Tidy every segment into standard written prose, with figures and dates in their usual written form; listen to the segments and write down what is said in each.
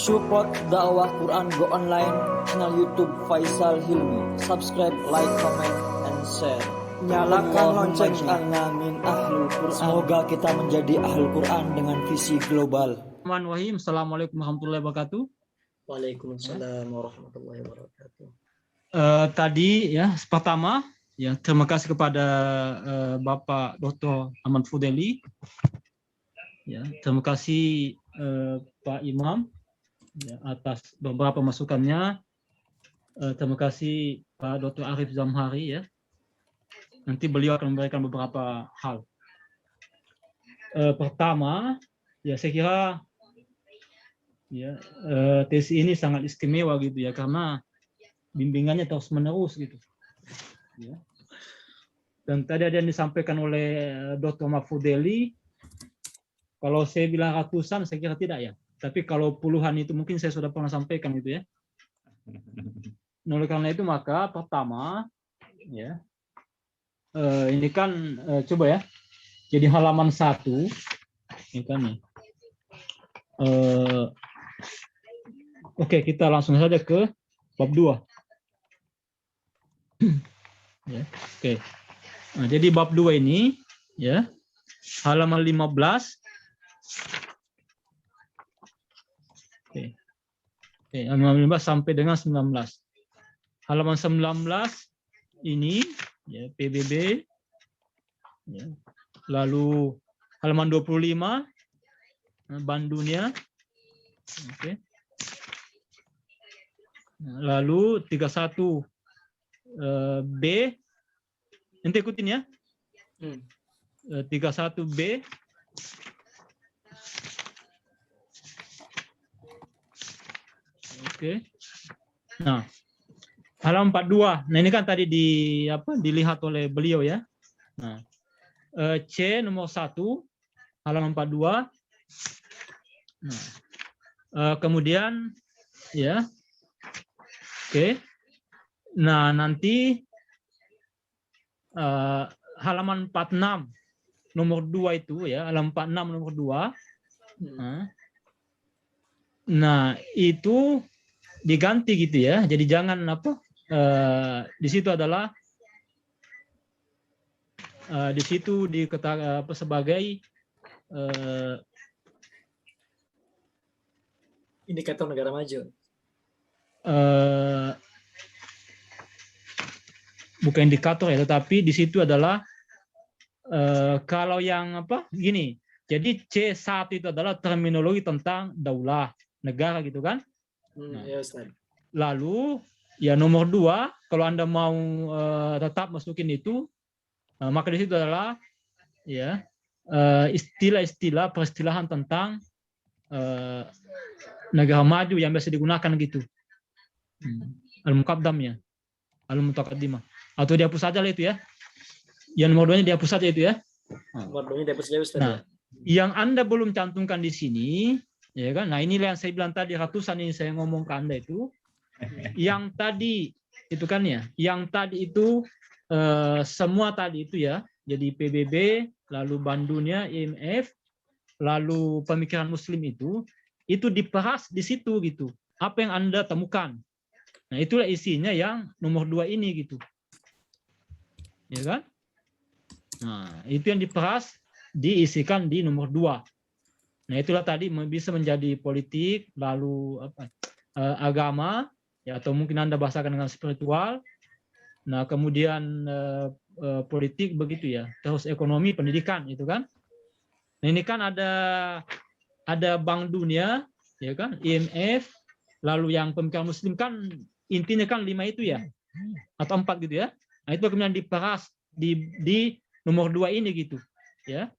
Support dakwah Quran Go Online, channel YouTube Faisal Hilmi. Subscribe, like, comment, and share. Nyalakan loncengnya. Min ahlul Quran. Semoga kita menjadi ahlul Quran dengan visi global. Bismillahirrahmanirrahim. Assalamualaikum warahmatullahi wabarakatuh. Waalaikumsalam warahmatullahi wabarakatuh. Tadi ya pertama ya terima kasih kepada Bapak Dr. Ahmad Fudeli. Ya, terima kasih Pak Imam ya, atas beberapa masukannya. Terima kasih Pak Dr. Arif Zamhari ya. Nanti beliau akan memberikan beberapa hal. Pertama, ya saya kira ya tesis ini sangat istimewa gitu ya karena bimbingannya terus menerus gitu. Ya. Dan tadi ada yang disampaikan oleh Dr. Mahfudeli. Kalau saya bilang ratusan, saya kira tidak ya. Tapi kalau puluhan itu mungkin saya sudah pernah sampaikan gitu ya. Nah, oleh karena itu maka pertama, ya, ini kan coba ya. Jadi halaman 1, ini kan nih. Oke, kita langsung saja ke bab 2. Ya, oke. Nah, jadi bab 2 ini, ya, halaman 15. Oke, halaman 15 sampai dengan 19. Halaman 19 ini ya, PBB. Ya. Lalu halaman 25 Bandungnya. Oke. Lalu 31 B. Nanti ikutin ya. 31 B. Oke. Nah, halaman 42. Nah, ini kan tadi dilihat oleh beliau ya. Nah, C nomor 1 halaman 42. Nah, kemudian ya. Oke. Nah, nanti halaman 46 nomor 2 itu ya, halaman 46 nomor 2. Nah, itu diganti gitu ya. Jadi jangan di situ adalah di situ diketahui sebagai Indikator negara maju. Bukan indikator ya, tetapi di situ adalah kalau yang gini. Jadi C1 itu adalah terminologi tentang daulah negara gitu kan. Nah, ya, Ustaz. Lalu ya nomor 2 kalau Anda mau tetap masukin itu maka di situ adalah ya istilah-istilah peristilahan tentang negara maju yang biasa digunakan gitu. Al-Muqaddamnya, Al-Mutaqaddimah. Atau dihapus saja lah itu ya. Yang nomor 2-nya dihapus saja itu ya. Nomor 2-nya dihapus saja Ustaz. Nah, yang Anda belum cantumkan di sini, ya kan? Nah, inilah yang saya bilang tadi ratusan ini saya ngomong ke Anda itu. Yang tadi itu kan ya, yang tadi itu semua tadi itu ya. Jadi PBB, lalu Bandungnya, IMF, lalu pemikiran Muslim itu diperas di situ gitu. Apa yang Anda temukan? Nah, itulah isinya yang nomor 2 ini gitu. Ya kan? Nah, itu yang diperas diisikan di nomor 2. Nah, itulah tadi bisa menjadi politik, lalu agama, ya atau mungkin Anda bahasakan dengan spiritual. Nah, kemudian politik begitu ya. Terus ekonomi, pendidikan itu kan. Nah, ini kan ada Bank Dunia, ya kan, IMF, lalu yang pemikiran Muslim kan intinya kan 5 itu ya. Atau 4 gitu ya. Nah, itu kemudian diperas di nomor 2 ini gitu, ya.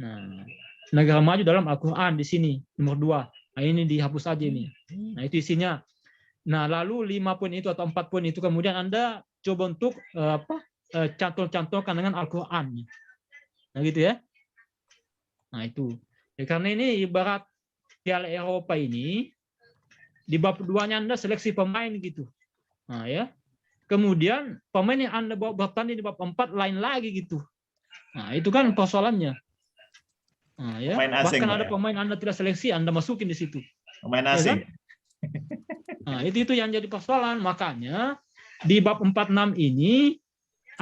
Nah, negara maju dalam Al-Quran di sini nomor 2. Nah, ini dihapus aja ini. Nah, itu isinya. Nah, lalu 5 poin itu atau 4 poin itu kemudian Anda coba untuk cantol-cantolkan dengan Al-Quran. Nah, gitu ya. Nah, itu. Ya, karena ini ibarat Piala Eropa ini di bab 2-nya Anda seleksi pemain gitu. Nah, ya. Kemudian pemain yang Anda bawa bertanding di bab 4 lain lagi gitu. Nah, itu kan persoalannya. Nah, ya. Pemain asing, bahkan Pak, ada ya? pemain Anda tidak seleksi, Anda masukin di situ. Pemain Ya asing. kan? Nah, itu yang jadi persoalan. Makanya di bab 46 ini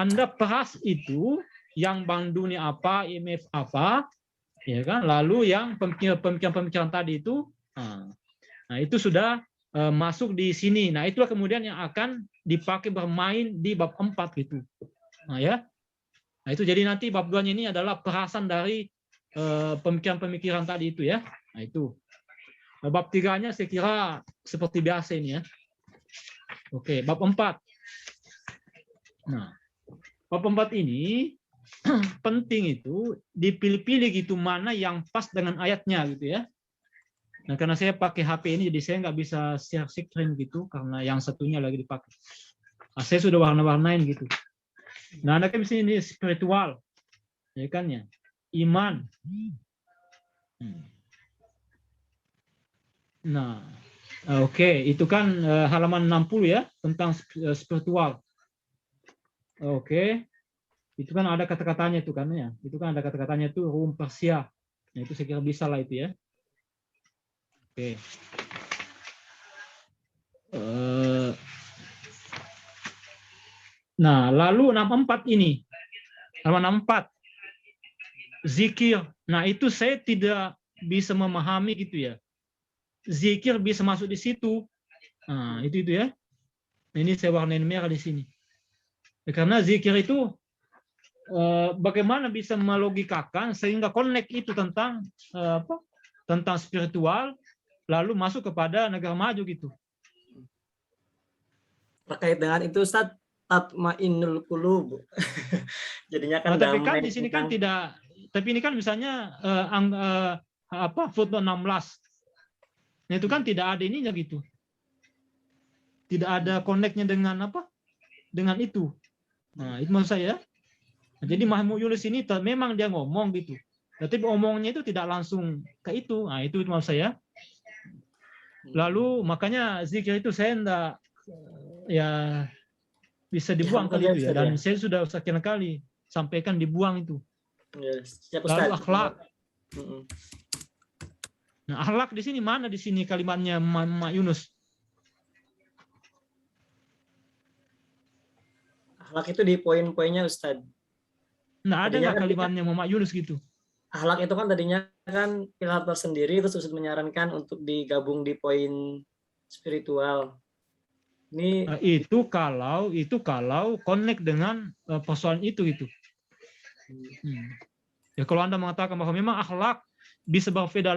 Anda peras itu yang Bank Dunia apa, IMF apa, ya kan? Lalu yang pemikiran tadi itu, nah itu sudah masuk di sini. Nah, itulah kemudian yang akan dipakai bermain di bab 4 gitu. Nah, ya. Nah, itu jadi nanti bab 2 ini adalah perasan dari pemikiran-pemikiran tadi itu ya. Nah, itu. Bab 3-nya saya kira seperti biasa ini ya. Oke, bab 4. Nah, bab 4 ini penting itu dipilih-pilih gitu mana yang pas dengan ayatnya gitu ya. Nah, karena saya pakai HP ini jadi saya nggak bisa share screen gitu karena yang satunya lagi dipakai. Nah, saya sudah warna-warnain gitu. Nah, Anda kan di sini spiritual, ya kan ya, iman. Nah, oke, itu kan halaman 60 ya tentang spiritual. Oke, itu kan ada kata-katanya itu kan ya, itu kan ada kata-katanya itu rum Persia. Nah, itu saya kira bisa lah itu ya. Oke. Nah, lalu 64 ini. Halaman 64. Zikir. Nah, itu saya tidak bisa memahami gitu ya. Zikir bisa masuk di situ. Nah, itu ya. Ini saya warnain merah di sini. Ya, karena zikir itu bagaimana bisa melogikakan sehingga connect itu tentang tentang spiritual lalu masuk kepada negara maju gitu. Terkait dengan itu Ustaz, tatmainnul qulub. Jadinya kan Tapi kan damai di sini kan tentang tidak, tapi ini kan misalnya footnote 16. Nah, itu kan tidak ada ininya gitu. Tidak ada connect-nya dengan apa? Dengan itu. Nah, itu maksud saya. Jadi Mahmud Yunus ini memang dia ngomong gitu. Tapi omongnya itu tidak langsung ke itu. Nah, itu maksud saya. Lalu makanya zikir itu saya enggak ya bisa dibuang kali itu ya. Dan saya sudah sekian kali sampaikan dibuang itu. Ya, siap, Lalu Ustaz. akhlak. Nah, akhlak di sini mana di sini kalimatnya Mak Yunus? Akhlak itu di poin-poinnya Ustaz. Nah, ada nggak kalimatnya Mak Yunus gitu? Akhlak itu kan tadinya kan pilar tersendiri, terus Ustaz menyarankan untuk digabung di poin spiritual. Ini itu kalau connect dengan persoalan itu gitu. Ya kalau Anda mengatakan bahwa memang akhlak bisa berbeda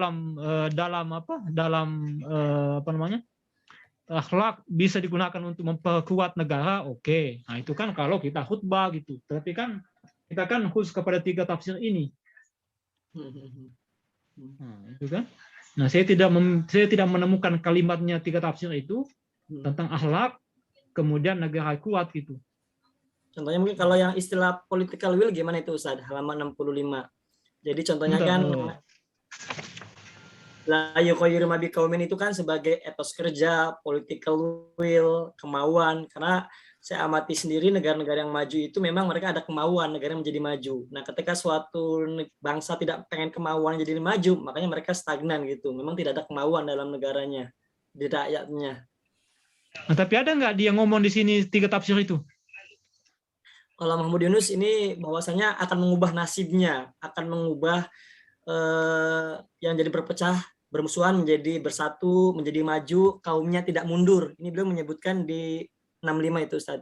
dalam apa namanya? Akhlak bisa digunakan untuk memperkuat negara, oke. Nah, itu kan kalau kita khutbah gitu. Tapi kan kita kan khusus kepada 3 tafsir ini. Nah, itu kan. Nah, saya tidak menemukan kalimatnya 3 tafsir itu tentang akhlak kemudian negara kuat gitu. Contohnya mungkin kalau yang istilah political will gimana itu Ustaz? Halaman 65. Jadi contohnya kan la yukhayyiru ma biqaumin itu kan sebagai etos kerja, political will, kemauan. Karena saya amati sendiri negara-negara yang maju itu memang mereka ada kemauan negara menjadi maju. Nah, ketika suatu bangsa tidak pengen kemauan jadi maju, makanya mereka stagnan gitu. Memang tidak ada kemauan dalam negaranya, di rakyatnya. Nah, tapi ada nggak dia ngomong di sini 3 tafsir itu? Kalau Mahmud Yunus ini bahwasanya akan mengubah nasibnya, akan mengubah yang jadi berpecah, bermusuhan menjadi bersatu, menjadi maju, kaumnya tidak mundur. Ini beliau menyebutkan di 65 itu Ustaz.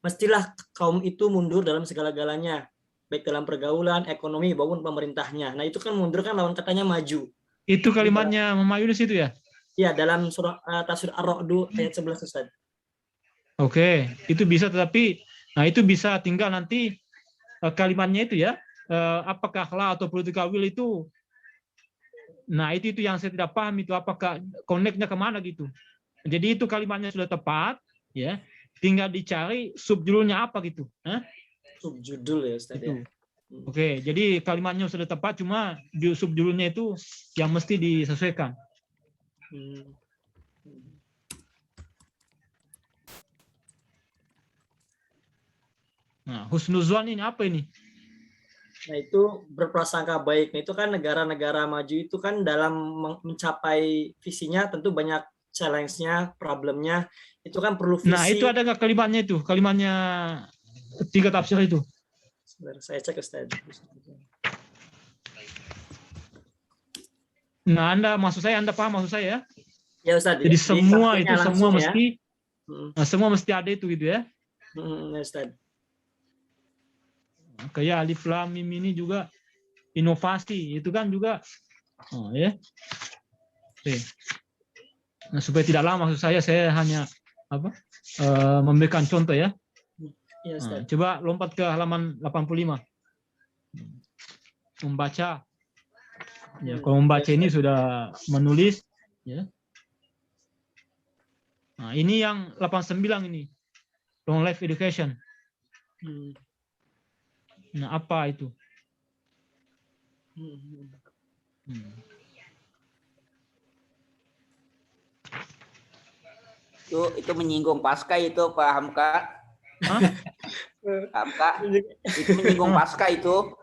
Mestilah kaum itu mundur dalam segala-galanya, baik dalam pergaulan, ekonomi, maupun pemerintahnya. Nah itu kan mundur kan lawan katanya maju. Itu kalimatnya Mahmud Yunus itu ya? Iya, dalam surah tafsir Ar-Ra'd ayat 11 Ustaz. Oke, itu bisa tetapi nah itu bisa tinggal nanti kalimatnya itu ya. Apakah akhlak atau political will itu nah itu yang saya tidak paham itu apakah connect-nya kemana gitu. Jadi itu kalimatnya sudah tepat ya. Tinggal dicari subjudulnya apa gitu. Subjudul ya Ustaz ya. Oke, jadi kalimatnya sudah tepat cuma di subjudulnya itu yang mesti disesuaikan. Nah, husnuzon ini apa ini? Nah, itu berprasangka baik. Nah, itu kan negara-negara maju itu kan dalam mencapai visinya tentu banyak challenge-nya, problemnya. Itu kan perlu Nah, itu visi. ada nggak kalimatnya itu? Kalimatnya 3 tafsir itu. Sebentar, saya cek Ustaz. Nah, maksud saya Anda paham maksud saya? Ya Ustaz, Jadi di semua kartunya itu langsung ya. semua mesti ada itu gitu ya. Ya Ustaz. Kayak alif lam mim ini juga inovasi itu kan juga ya. Oke. Nah, supaya tidak lama maksud saya hanya memberikan contoh ya. Ya Nah, Ustaz. coba lompat ke halaman 85. Membaca. Ya, kalau membaca ini sudah menulis ya. Nah, ini yang 89 ini. Long life education. Nah, apa itu? Itu menyinggung pasca itu, paham Kak? Paham Kak? Itu menyinggung pasca itu.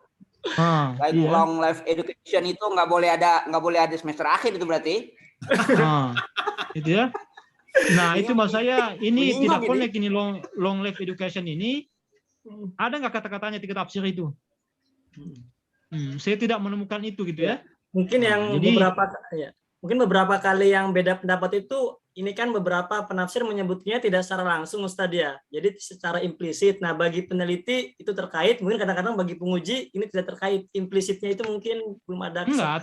Like iya. long life education itu nggak boleh ada semester akhir itu berarti. Itu ya. Nah, itu maksud saya ini tidak menyinggung connect ini long life education ini. Ada nggak kata-katanya 3 tafsir itu? Saya tidak menemukan itu gitu ya. Mungkin yang mungkin beberapa kali yang beda pendapat itu ini kan beberapa penafsir menyebutnya tidak secara langsung Ustadz ya. Jadi secara implisit. Nah, bagi peneliti itu terkait, mungkin kadang-kadang bagi penguji ini tidak terkait. Implisitnya itu mungkin belum ada. Enggak,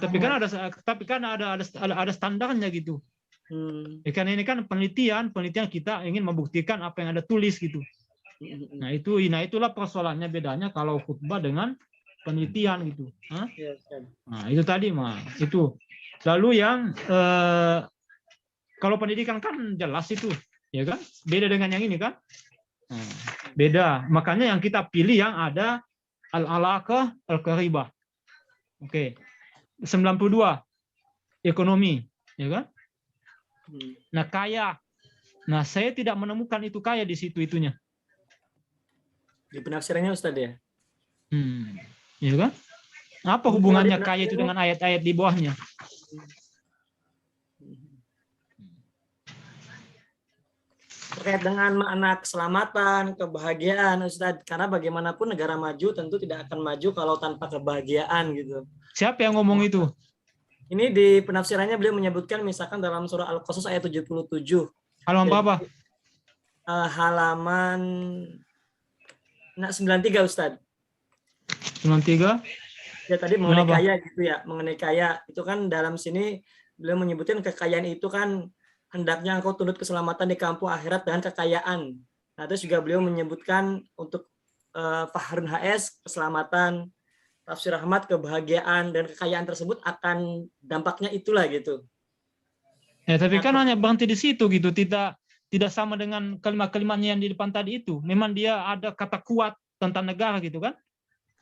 tapi kan ada standarnya gitu. Karena ini kan penelitian kita ingin membuktikan apa yang ada tulis gitu. Nah, itulah persoalannya bedanya kalau khutbah dengan penelitian gitu. Nah, itu tadi itu. Lalu yang kalau pendidikan kan jelas itu, ya kan? Beda dengan yang ini kan? Beda. Makanya yang kita pilih yang ada al-alaqah al-qaribah. Oke. 92 ekonomi, ya kan? Nah, kaya. Nah, saya tidak menemukan itu kaya di situ itunya. Di penafsirannya Ustadz ya? Ya kan? Apa hubungannya kaya itu dengan ayat-ayat di bawahnya? Terkait dengan makna keselamatan, kebahagiaan Ustadz. Karena bagaimanapun negara maju tentu tidak akan maju kalau tanpa kebahagiaan gitu. Siapa yang ngomong itu? Ini di penafsirannya beliau menyebutkan misalkan dalam surah Al-Qasas ayat 77. Halaman berapa? Halaman 93 Ustadz. 93? Ya tadi mengenai kaya gitu ya, mengenai kaya itu kan dalam sini beliau menyebutkan kekayaan itu kan hendaknya engkau tunduk keselamatan di kampung akhirat dengan kekayaan. Nah, terus juga beliau menyebutkan untuk Fahrun HS keselamatan, Tafsir Rahmat kebahagiaan dan kekayaan tersebut akan dampaknya itulah gitu. Ya, tapi kan hanya berhenti di situ gitu, tidak sama dengan kalimat-kalimatnya yang di depan tadi itu. Memang dia ada kata kuat tentang negara gitu kan.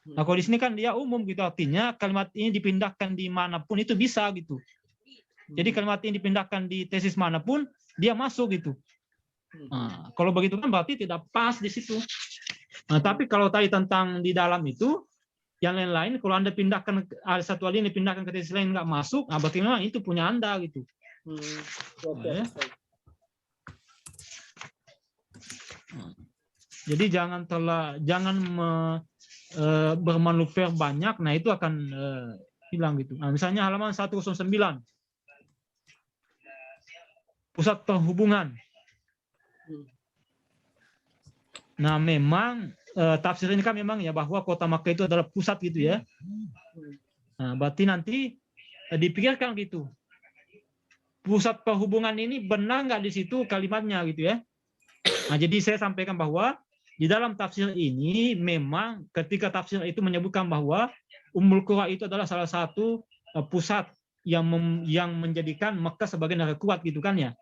Nah, kalau di sini kan dia umum gitu, artinya kalimat ini dipindahkan di manapun itu bisa gitu. Jadi kalimat ini dipindahkan di tesis manapun dia masuk gitu. Nah, kalau begitu kan berarti tidak pas di situ. Nah, tapi kalau tadi tentang di dalam itu, yang lain-lain kalau Anda pindahkan ada satu alinea pindahkan ke tesis lain nggak masuk, nah berarti memang itu punya Anda gitu. Jadi jangan bermanuver banyak, nah itu akan hilang gitu. Nah, misalnya halaman 109, pusat perhubungan. Nah, memang tafsir ini kan memang ya bahwa kota Makkah itu adalah pusat gitu ya. Nah, berarti nanti dipikirkan gitu. Pusat perhubungan ini benar nggak di situ kalimatnya gitu ya. Nah, jadi saya sampaikan bahwa di dalam tafsir ini memang ketika tafsir itu menyebutkan bahwa Ummul Qura itu adalah salah satu pusat yang menjadikan Mekah sebagai negara kuat gitu kan ya.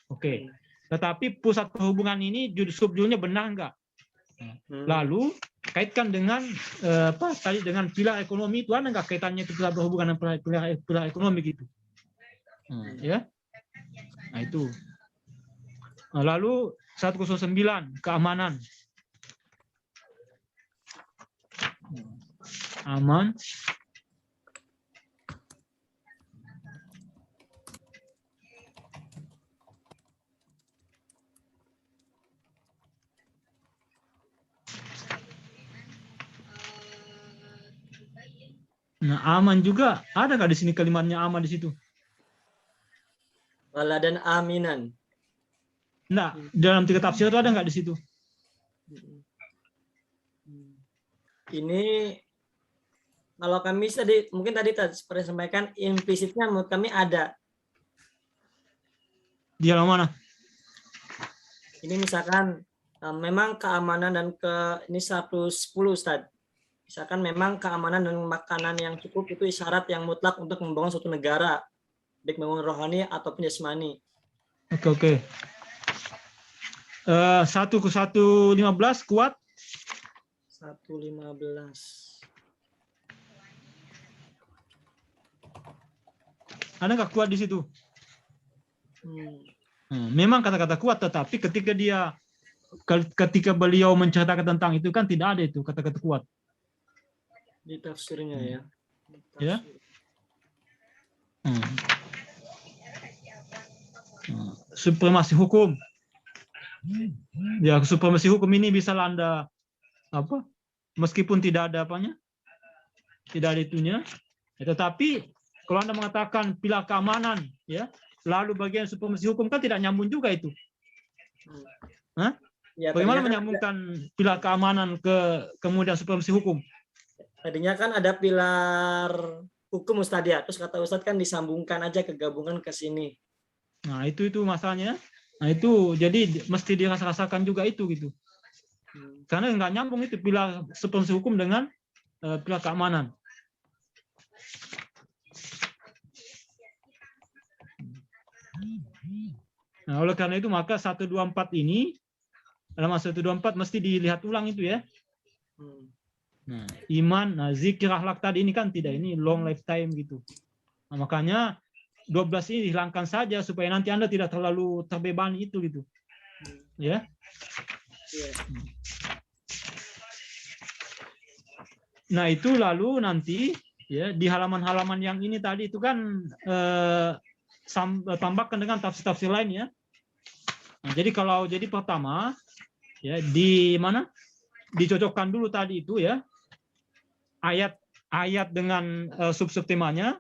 Oke. Tetapi pusat perhubungan ini subjudulnya benar nggak? Lalu kaitkan dengan tadi dengan pilar ekonomi itu ada nggak kaitannya itu pusat perhubungan dan pilar ekonomi gitu? Ya. Nah itu. Lalu 109 keamanan. aman. Nah, aman juga. Ada nggak di sini kalimatnya aman di situ? Wala dan aminan. Enggak, dalam 3 tafsir itu ada nggak di situ? Ini kalau kami tadi mungkin tadi seperti sampaikan implisitnya menurut kami ada. Di dalam mana? Ini misalkan memang keamanan dan ini 110 Ustaz. Misalkan memang keamanan dan makanan yang cukup itu isyarat yang mutlak untuk membangun suatu negara, baik membangun rohani ataupun jasmani. Oke. 1:1:15 kuat? 1:15. Ada nggak kuat di situ? Memang kata-kata kuat, tetapi ketika beliau menceritakan tentang itu kan tidak ada itu kata-kata kuat. Di tafsirnya ya. Ya. Supremasi hukum. Ya, supremasi hukum ini bisa Anda apa? Meskipun tidak ada apanya? Tidak ada itunya. Ya, tetapi kalau Anda mengatakan pilar keamanan, ya, lalu bagian supremasi hukum kan tidak nyambung juga itu. Hah? Ya, bagaimana menyambungkan pilar keamanan ke kemudian supremasi hukum? Tadinya kan ada pilar hukum Ustadz ya, terus kata Ustadz kan disambungkan aja, kegabungan ke sini. Nah itu masalahnya. Nah itu jadi mesti dirasa-rasakan juga itu gitu. Karena nggak nyambung itu pilar supremasi hukum dengan pilar keamanan. Nah oleh karena itu maka 124 ini dalam 124 mesti dilihat ulang itu ya. Nah, iman, zikir, akhlak tadi ini kan tidak, ini long lifetime gitu. Nah, makanya 12 ini dihilangkan saja supaya nanti Anda tidak terlalu terbebani itu gitu. Ya. Nah, itu lalu nanti ya di halaman-halaman yang ini tadi itu kan tambahkan dengan tafsir-tafsir lain ya. Nah, jadi pertama ya di mana? Dicocokkan dulu tadi itu ya. Ayat dengan sub-sub temanya,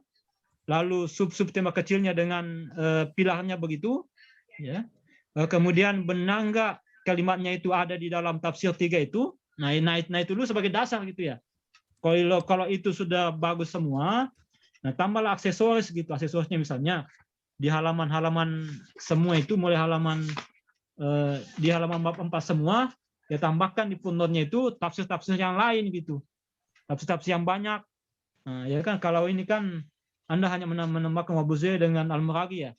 lalu sub-sub tema kecilnya dengan pilarnya begitu, ya. Kemudian benar nggak kalimatnya itu ada di dalam tafsir 3 itu, nah itu dulu sebagai dasar gitu ya. Kalau itu sudah bagus semua, nah tambahlah aksesoris gitu, aksesorisnya misalnya di halaman-halaman semua itu mulai di halaman bab 4 semua, ya tambahkan di footnote-nya itu tafsir-tafsir yang lain gitu. Tafsir-tafsir yang banyak. Nah, ya kan kalau ini kan Anda hanya menambahkan Wabuzair dengan Al-Muraghi ya.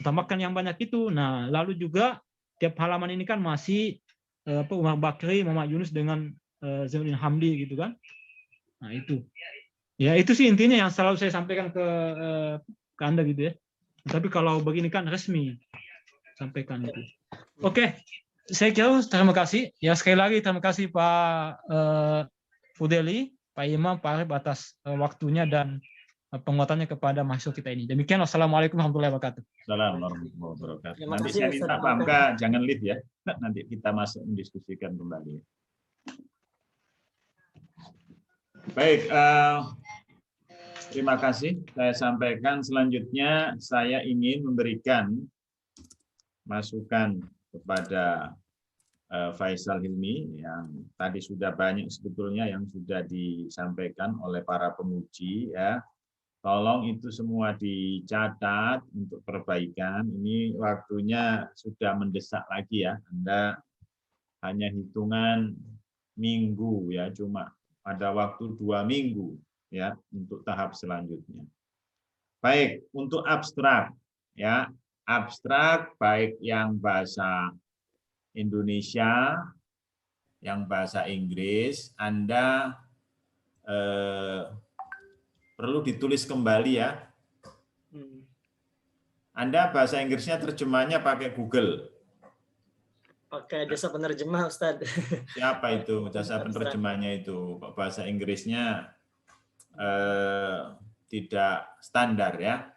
Tambahkan yang banyak itu. Nah, lalu juga tiap halaman ini kan masih Umar Bakri, Muhammad Yunus dengan Zainuddin Hamdi gitu kan. Nah, itu. Ya, itu sih intinya yang selalu saya sampaikan ke Anda gitu ya. Tapi kalau begini kan resmi sampaikan itu. Oke. Saya kira terima kasih. Ya sekali lagi terima kasih Pak Fudeli, Pak Imam, Pak Arif atas waktunya dan penguatannya kepada mahasiswa kita ini. Demikian, wassalamualaikum warahmatullahi wabarakatuh. Assalamualaikum warahmatullahi wabarakatuh. Terima Nanti kasih, saya minta Ustaz Pak Hamka jangan lead ya. Nanti kita masuk mendiskusikan kembali. Baik, terima kasih. Saya sampaikan selanjutnya saya ingin memberikan masukan kepada Faisal Hilmi yang tadi sudah banyak sebetulnya yang sudah disampaikan oleh para pemuji ya. Tolong itu semua dicatat untuk perbaikan. Ini waktunya sudah mendesak lagi ya. Anda hanya hitungan minggu ya, cuma ada waktu 2 minggu ya untuk tahap selanjutnya. Baik, untuk abstrak ya. Abstrak baik yang bahasa Indonesia, yang bahasa Inggris, Anda perlu ditulis kembali ya. Anda bahasa Inggrisnya terjemahnya pakai Google. Pakai jasa penerjemah, Ustadz. Siapa itu jasa penerjemahnya itu? Kok bahasa Inggrisnya tidak standar ya?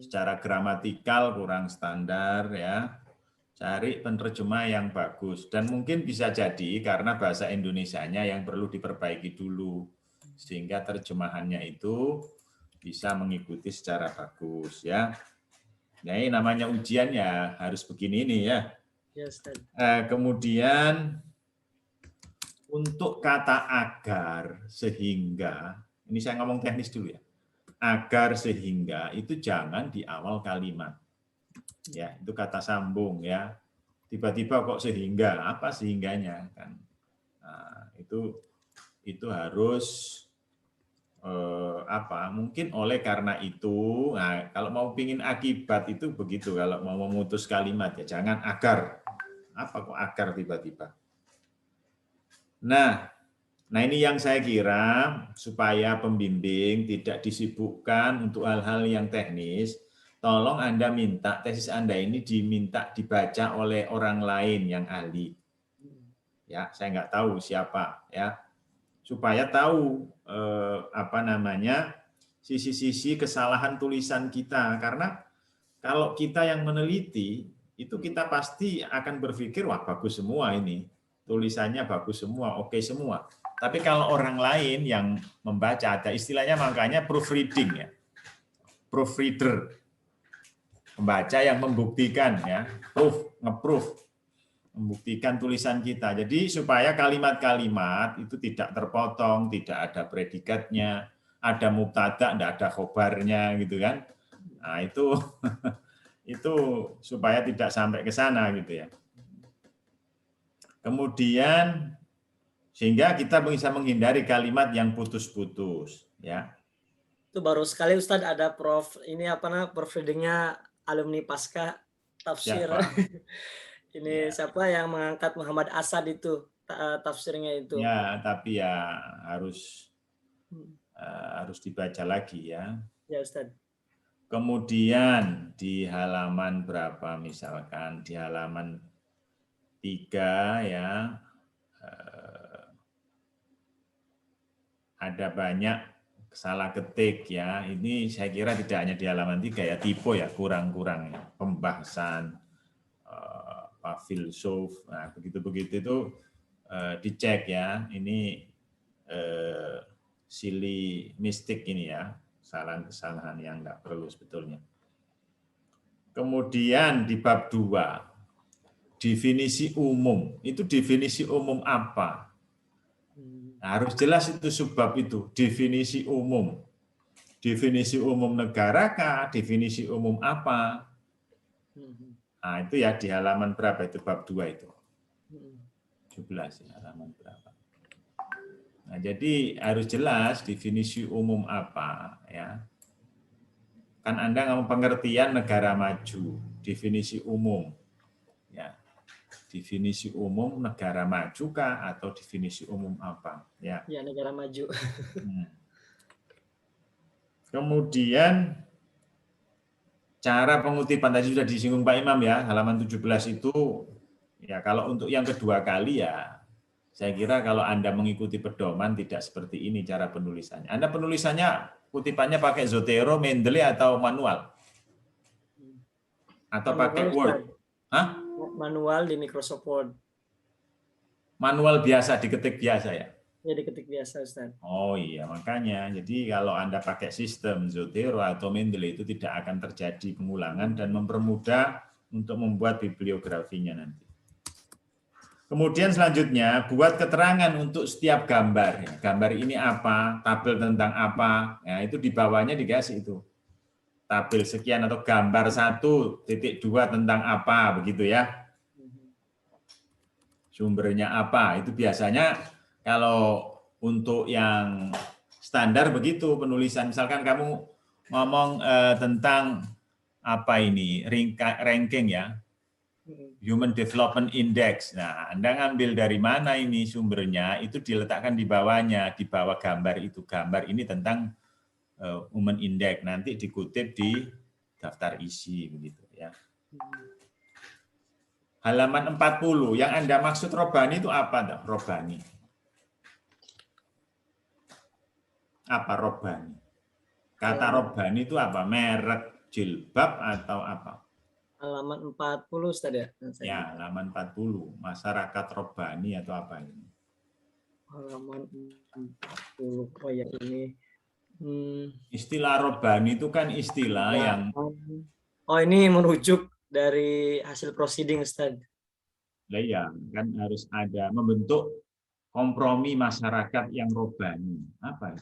Secara gramatikal kurang standar ya. Cari penerjemah yang bagus. Dan mungkin bisa jadi karena bahasa Indonesianya yang perlu diperbaiki dulu. Sehingga terjemahannya itu bisa mengikuti secara bagus ya. Nah, ini namanya ujian ya harus begini nih ya. Ya, Ustaz. Kemudian untuk kata agar, sehingga, ini saya ngomong teknis dulu ya. Agar, sehingga itu jangan di awal kalimat. Ya, itu kata sambung ya. Tiba-tiba kok sehingga, apa sehingganya kan? Nah, itu harus mungkin oleh karena itu. Nah, kalau mau pingin akibat itu begitu, kalau mau memutus kalimat ya jangan agar. Apa kok agar tiba-tiba? Nah ini yang saya kira supaya pembimbing tidak disibukkan untuk hal-hal yang teknis, tolong Anda minta tesis Anda ini diminta dibaca oleh orang lain yang ahli. Ya, saya nggak tahu siapa ya. Supaya tahu sisi-sisi kesalahan tulisan kita, karena kalau kita yang meneliti itu kita pasti akan berpikir wah bagus semua ini, tulisannya bagus semua, oke semua. Tapi kalau orang lain yang membaca, ada istilahnya makanya proofreading ya, proofreader, pembaca yang membuktikan ya, ngeproof, membuktikan tulisan kita. Jadi supaya kalimat-kalimat itu tidak terpotong, tidak ada predikatnya, ada mubtada, tidak ada khobarnya gitu kan. Nah itu supaya tidak sampai ke sana gitu ya. Kemudian sehingga kita bisa menghindari kalimat yang putus-putus ya. Itu baru sekali Ustadz ada proofreadingnya alumni Pasca tafsir. Ini siapa yang mengangkat Muhammad Asad itu tafsirnya itu. Ya, tapi ya harus dibaca lagi ya. Ya Ustadz. Kemudian di halaman berapa misalkan di halaman 3 ya ada banyak salah ketik ya. Ini saya kira tidak hanya di halaman 3 ya, tipe ya kurang-kurang ya. Pembahasan filsuf. Nah, begitu-begitu itu dicek ya. Ini silly mistake ini ya. Kesalahan-kesalahan yang enggak perlu sebetulnya. Kemudian di bab 2, definisi umum. Itu definisi umum apa? Nah, harus jelas itu subbab itu, definisi umum. Definisi umum negara kah? Definisi umum apa? Nah, itu ya di halaman berapa itu bab 2 itu? 17 ya, halaman berapa? Nah, jadi harus jelas definisi umum apa ya. Kan Anda ngomong pengertian negara maju, definisi umum. Ya. Definisi umum negara maju kah atau definisi umum apa? Ya. Ya, negara maju. Kemudian cara pengutipan tadi sudah disinggung Pak Imam ya, halaman 17 itu ya kalau untuk yang kedua kali ya saya kira kalau Anda mengikuti pedoman tidak seperti ini cara penulisannya. Anda penulisannya kutipannya pakai Zotero, Mendeley atau manual? Atau pakai Word? Hah? Manual di Microsoft Word. Manual biasa, diketik biasa ya? Ya, diketik biasa, Ustaz. Oh iya, makanya. Jadi kalau Anda pakai sistem Zotero atau Mendeley itu tidak akan terjadi pengulangan dan mempermudah untuk membuat bibliografinya nanti. Kemudian selanjutnya, buat keterangan untuk setiap gambar. Gambar ini apa, tabel tentang apa, nah, itu di bawahnya dikasih itu. Tabel sekian atau gambar 1.2 tentang apa, begitu ya. Sumbernya apa, itu biasanya kalau untuk yang standar begitu penulisan. Misalkan kamu ngomong tentang apa ini, ranking ya. Human Development Index. Nah, Anda ngambil dari mana ini sumbernya, itu diletakkan di bawahnya, di bawah gambar itu. Gambar ini tentang Human Index, nanti dikutip di daftar isi begitu ya. halaman 40. Yang Anda maksud robani itu apa? Robani. Apa robani? Kata robani itu apa? Merek jilbab atau apa? Halaman 40 Ustaz ya. Ya, halaman 40. Masyarakat robani atau apa ini? Halaman 40. Oh ya ini. Istilah robani itu kan istilah yang... Oh ini merujuk dari hasil proceeding Ustaz. Lah ya, kan harus ada membentuk kompromi masyarakat yang robani. Apa?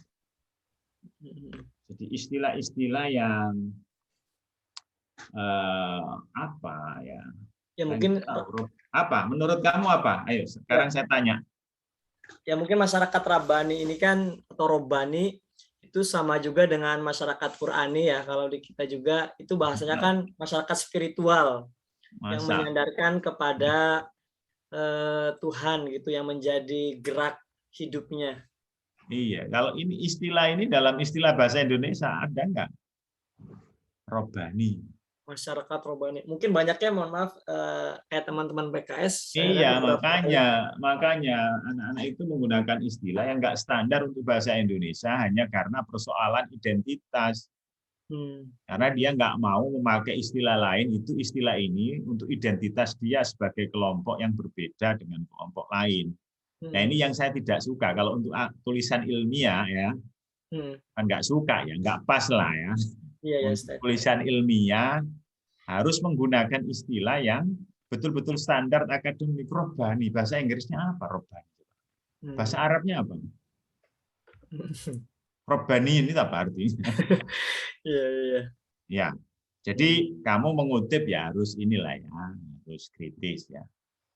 Jadi istilah-istilah yang apa ya? Ya mungkin apa? Menurut kamu apa? Ayo sekarang saya tanya. Ya mungkin masyarakat Rabbani ini kan atau Robbani itu sama juga dengan masyarakat Qur'ani ya. Kalau di kita juga itu bahasanya kan masyarakat spiritual yang menyandarkan kepada Tuhan gitu yang menjadi gerak hidupnya. Iya, kalau ini istilah ini dalam istilah bahasa Indonesia ada nggak? Robbani. Masyarakat Robbani. Mungkin banyaknya, mohon maaf, kayak teman-teman PKS. Iya, makanya anak-anak itu menggunakan istilah yang nggak standar untuk bahasa Indonesia hanya karena persoalan identitas. Karena dia nggak mau memakai istilah lain, itu istilah ini untuk identitas dia sebagai kelompok yang berbeda dengan kelompok lain. Nah ini yang saya tidak suka. Kalau untuk tulisan ilmiah ya, kan nggak suka ya, nggak pas lah ya. Iya, Tulisan ilmiah harus menggunakan istilah yang betul-betul standar akademik. Robbani, bahasa Inggrisnya apa Robbani? Bahasa Arabnya apa? Robbani ini apa artinya? Iya. Ya, jadi kamu mengutip ya harus inilah ya, harus kritis ya.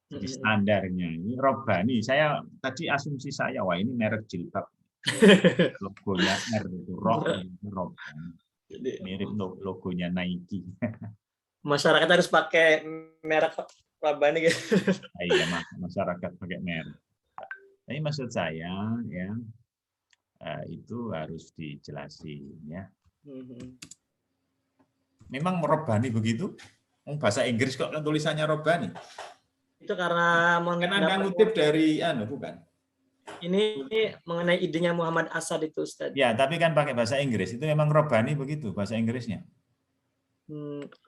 Jadi standarnya ini Robbani. Saya tadi asumsi saya, wah ini merek jilbab. Logonya R itu Robbani. Mirip logonya Nike. Masyarakat harus pakai merek Rabbani gitu. Iya, masyarakat pakai merek. Tapi maksud saya ya itu harus dijelasin ya. Memang Robbani begitu? Bahasa Inggris kok tulisannya Robbani? Itu karena Anda ngutip dari bukan? Ini mengenai idenya Muhammad Asad itu Ustaz. Ya, tapi kan pakai bahasa Inggris. Itu memang Robbani begitu bahasa Inggrisnya.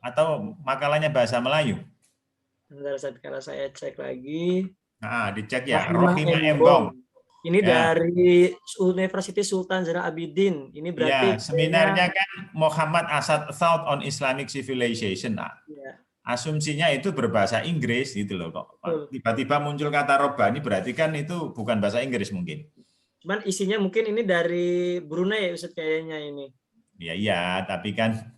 Atau makalahnya bahasa Melayu? Bentar Ustaz, karena saya cek lagi. Nah, dicek ya. Rohimah Embong. Ini dari Universitas Sultan Zainal Abidin. Ini berarti ya, seminarnya kan Muhammad Asad Thought on Islamic Civilization. Nah, ya. Asumsinya itu berbahasa Inggris gitu loh kok. Tiba-tiba muncul kata Robbani berarti kan itu bukan bahasa Inggris mungkin. Cuman isinya mungkin ini dari Brunei ya Ustaz kayaknya ini. Iya, tapi kan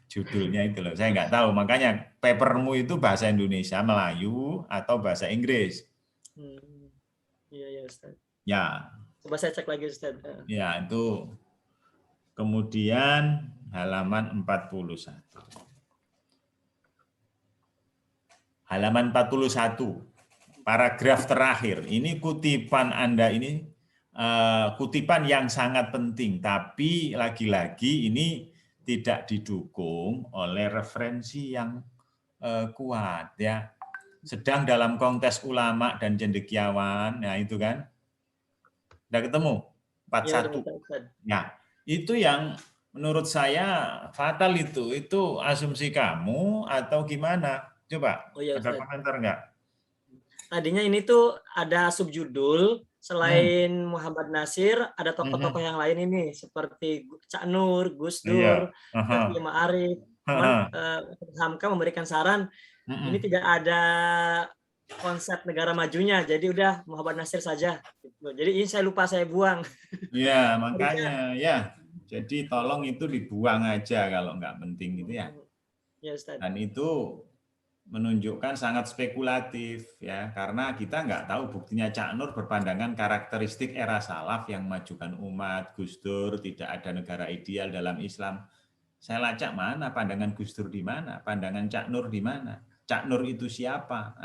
judulnya itu loh. Saya nggak tahu. Makanya papermu itu bahasa Indonesia, Melayu atau bahasa Inggris. Iya Ustaz. Ya. Coba saya cek lagi Ustaz. Ya, itu. Kemudian halaman 41. Halaman 41, paragraf terakhir. Ini kutipan Anda ini kutipan yang sangat penting, tapi lagi-lagi ini tidak didukung oleh referensi yang kuat ya. Sedang dalam konteks ulama dan cendekiawan, nah itu kan. Udah ketemu? 41. Ya, itu yang menurut saya fatal itu asumsi kamu atau gimana? Coba, ada komentar enggak? Tadinya ini tuh ada subjudul, selain Muhammad Nasir, ada tokoh-tokoh yang lain ini, seperti Cak Nur, Gus Dur, Kiai Ma'arif. Hamka memberikan saran, ini tidak ada konsep negara majunya, jadi udah Muhammad Nasir saja. Jadi ini saya lupa, saya buang. Ya, makanya ya. Jadi tolong itu dibuang aja kalau nggak penting gitu ya. Ya, Ustaz. Dan itu menunjukkan sangat spekulatif ya, karena kita nggak tahu buktinya. Cak Nur berpandangan karakteristik era salaf yang majukan umat, Gus Dur tidak ada negara ideal dalam Islam. Saya lacak mana pandangan Gus Dur di mana, pandangan Cak Nur di mana, Cak Nur itu siapa.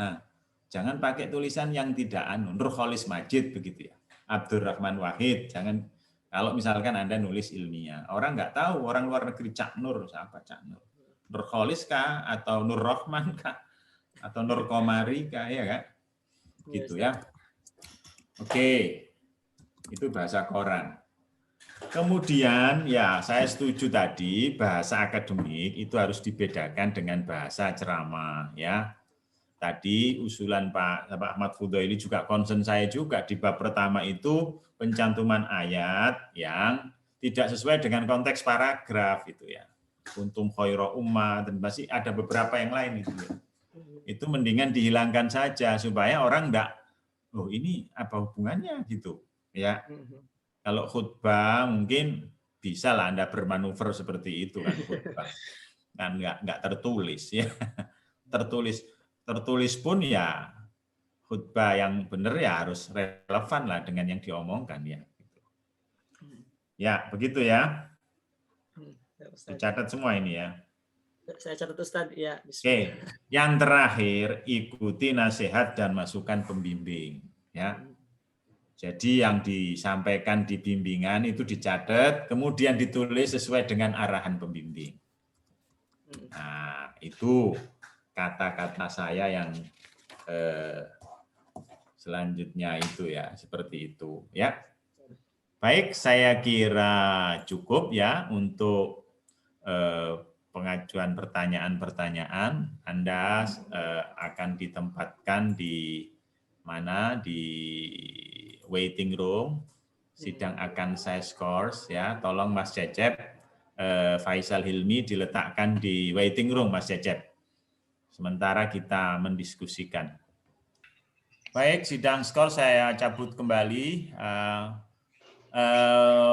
Jangan pakai tulisan yang tidak Nurholis Majid begitu ya, Abdurrahman Wahid. Jangan, kalau misalkan Anda nulis ilmiah, orang nggak tahu, orang luar negeri Cak Nur siapa Cak Nur. Nurholis kah atau Nur Rahman kah atau Nur Komari kayak kan? Gitu ya. Oke. Itu bahasa koran. Kemudian ya saya setuju tadi bahasa akademik itu harus dibedakan dengan bahasa ceramah ya. Tadi usulan Pak Ahmad Fudaili juga concern saya juga di bab pertama itu pencantuman ayat yang tidak sesuai dengan konteks paragraf itu ya. Kuntum khairu ummah dan masih ada beberapa yang lain itu ya. Itu mendingan dihilangkan saja supaya orang enggak, oh ini apa hubungannya gitu ya. Kalau khutbah mungkin bisa lah Anda bermanuver seperti itu kan khutbah. Kan nggak tertulis ya. Tertulis pun ya khutbah yang benar ya harus relevan lah dengan yang diomongkan ya. Ya, begitu ya. Dicatat semua ini ya. Saya catat Ustaz ya. Oke, yang terakhir ikuti nasihat dan masukan pembimbing ya. Jadi yang disampaikan di bimbingan itu dicatat, kemudian ditulis sesuai dengan arahan pembimbing. Nah, itu kata-kata saya yang selanjutnya itu ya, seperti itu ya. Baik, saya kira cukup ya untuk pengajuan pertanyaan-pertanyaan. Anda akan ditempatkan di mana, di waiting room, sidang akan saya scores ya. Tolong Mas Cecep, Faisal Hilmi diletakkan di waiting room Mas Cecep. Sementara kita mendiskusikan. Baik, sidang skor saya cabut kembali.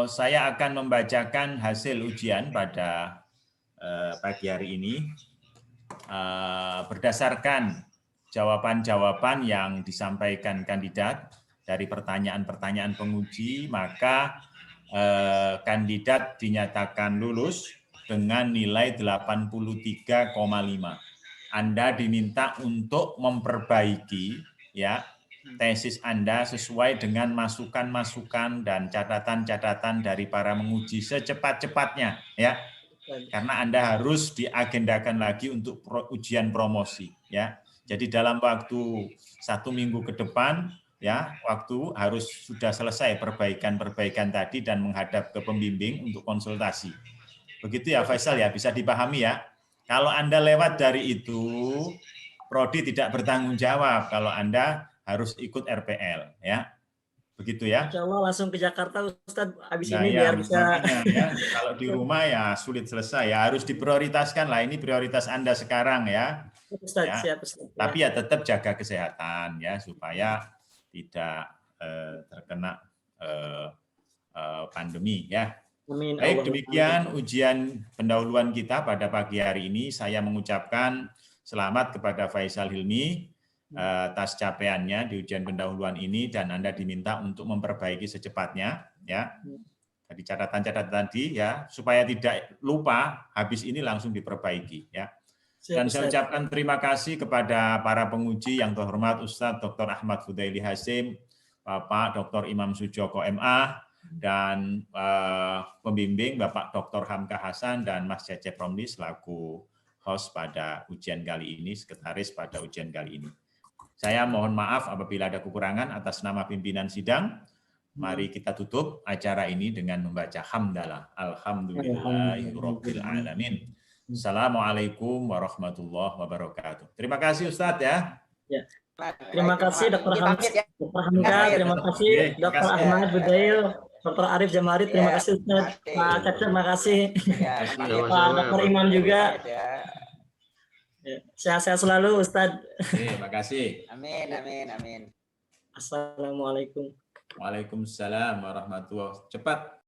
Saya akan membacakan hasil ujian pada pagi hari ini. Berdasarkan jawaban-jawaban yang disampaikan kandidat dari pertanyaan-pertanyaan penguji, maka kandidat dinyatakan lulus dengan nilai 83,5. Anda diminta untuk memperbaiki ya tesis Anda sesuai dengan masukan-masukan dan catatan-catatan dari para menguji secepat-cepatnya ya. Karena Anda harus diagendakan lagi untuk ujian promosi ya. Jadi dalam waktu 1 minggu ke depan ya, waktu harus sudah selesai perbaikan-perbaikan tadi dan menghadap ke pembimbing untuk konsultasi. Begitu ya Faisal ya, bisa dipahami ya. Kalau Anda lewat dari itu, prodi tidak bertanggung jawab kalau Anda harus ikut RPL ya. Begitu ya. Insya Allah langsung ke Jakarta Ustadz habis Nah, ini ya, biar bisa ya. Kalau di rumah ya sulit selesai ya, harus diprioritaskan lah, ini prioritas Anda sekarang ya. Ustadz, Ya. siap Ustadz. Tapi ya tetap jaga kesehatan ya supaya tidak terkena pandemi ya. Amin. Baik, Allah. demikian ujian pendahuluan kita pada pagi hari ini. Saya mengucapkan selamat kepada Faisal Hilmi atas capaiannya di ujian pendahuluan ini dan Anda diminta untuk memperbaiki secepatnya ya. Tadi catatan-catatan tadi ya supaya tidak lupa habis ini langsung diperbaiki ya. Dan saya ucapkan terima kasih kepada para penguji yang terhormat Ustadz Dr. Ahmad Fudaili Hasim, Bapak Dr. Imam Sujoko MA, dan pembimbing Bapak Dr. Hamka Hasan dan Mas Cecep Romli selaku host pada ujian kali ini, sekretaris pada ujian kali ini. Saya mohon maaf apabila ada kekurangan atas nama pimpinan sidang. Mari kita tutup acara ini dengan membaca hamdalah. Alhamdulillahirabbil alamin. Assalamualaikum warahmatullahi wabarakatuh. Terima kasih Ustadz ya. Ya. Terima kasih Dr. Hamka, terima kasih Dr. Ahmad Fudail, Dr. Arif Jamarit, terima kasih Ustadz. Pak Cecep, terima kasih. Pak Dr. Imam juga. Sehat-sehat selalu Ustadz. Terima kasih. Amin, amin, amin. Assalamualaikum. Waalaikumsalam warahmatullahi wabarakatuh. Cepat.